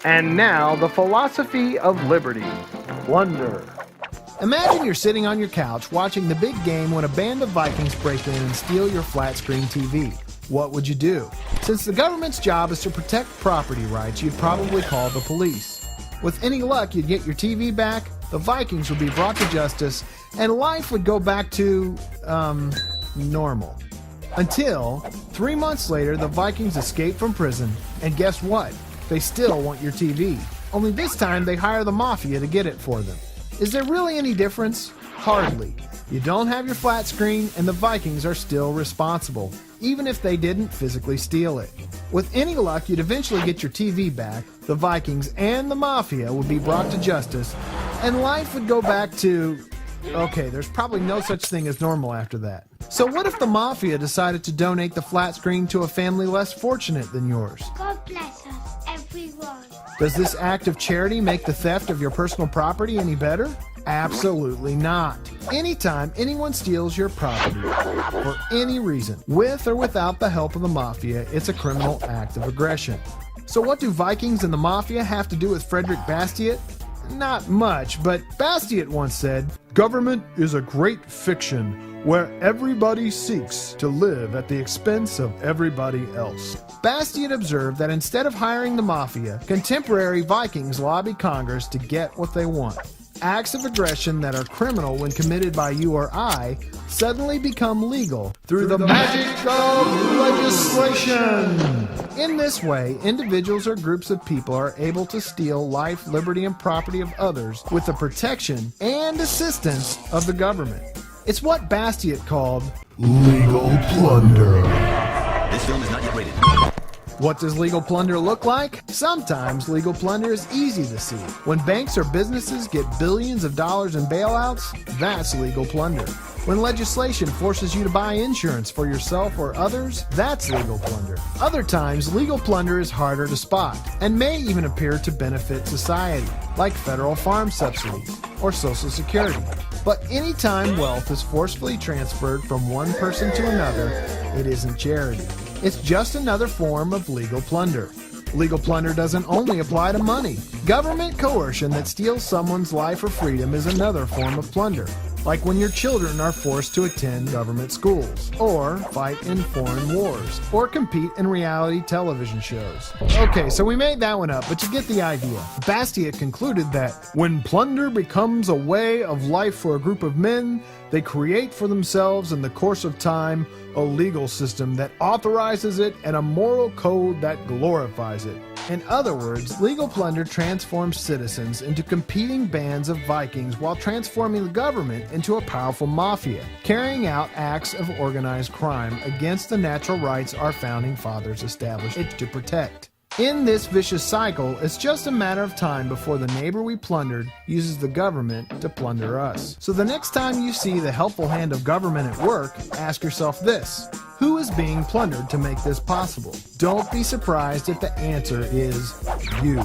And now, the philosophy of liberty. Plunder. Imagine you're sitting on your couch watching the big game when a band of Vikings break in and steal your flat-screen TV. What would you do? Since the government's job is to protect property rights, you'd probably call the police. With any luck, you'd get your TV back, the Vikings would be brought to justice, and life would go back to, normal. Until, 3 months later, the Vikings escape from prison, and guess what? They still want your TV. Only this time they hire the mafia to get it for them. Is there really any difference? Hardly. You don't have your flat screen, and the Vikings are still responsible, even if they didn't physically steal it. With any luck, you'd eventually get your TV back, the Vikings and the mafia would be brought to justice, and life would go back to... Okay, there's probably no such thing as normal after that. So what if the mafia decided to donate the flat screen to a family less fortunate than yours? God bless us, everyone. Does this act of charity make the theft of your personal property any better? Absolutely not. Anytime anyone steals your property, for any reason, with or without the help of the mafia, it's a criminal act of aggression. So what do Vikings and the mafia have to do with Frederick Bastiat? Not much, but Bastiat once said, "Government is a great fiction where everybody seeks to live at the expense of everybody else." Bastiat observed that instead of hiring the mafia, contemporary Vikings lobby Congress to get what they want. Acts of aggression that are criminal when committed by you or I suddenly become legal through the magic of legislation. In this way, individuals or groups of people are able to steal life, liberty, and property of others with the protection and assistance of the government. It's what Bastiat called legal plunder. This film is not yet rated. What does legal plunder look like? Sometimes legal plunder is easy to see. When banks or businesses get billions of dollars in bailouts, that's legal plunder. When legislation forces you to buy insurance for yourself or others, that's legal plunder. Other times, legal plunder is harder to spot and may even appear to benefit society, like federal farm subsidies or Social Security. But anytime wealth is forcefully transferred from one person to another, it isn't charity. It's just another form of legal plunder. Legal plunder doesn't only apply to money. Government coercion that steals someone's life or freedom is another form of plunder, like when your children are forced to attend government schools, or fight in foreign wars, or compete in reality television shows. Okay, so we made that one up, but you get the idea. Bastiat concluded that when plunder becomes a way of life for a group of men, they create for themselves in the course of time a legal system that authorizes it and a moral code that glorifies it. In other words, legal plunder transforms citizens into competing bands of Vikings while transforming the government into a powerful mafia, carrying out acts of organized crime against the natural rights our founding fathers established it to protect. In this vicious cycle, it's just a matter of time before the neighbor we plundered uses the government to plunder us. So the next time you see the helpful hand of government at work, ask yourself this: who is being plundered to make this possible? Don't be surprised if the answer is you.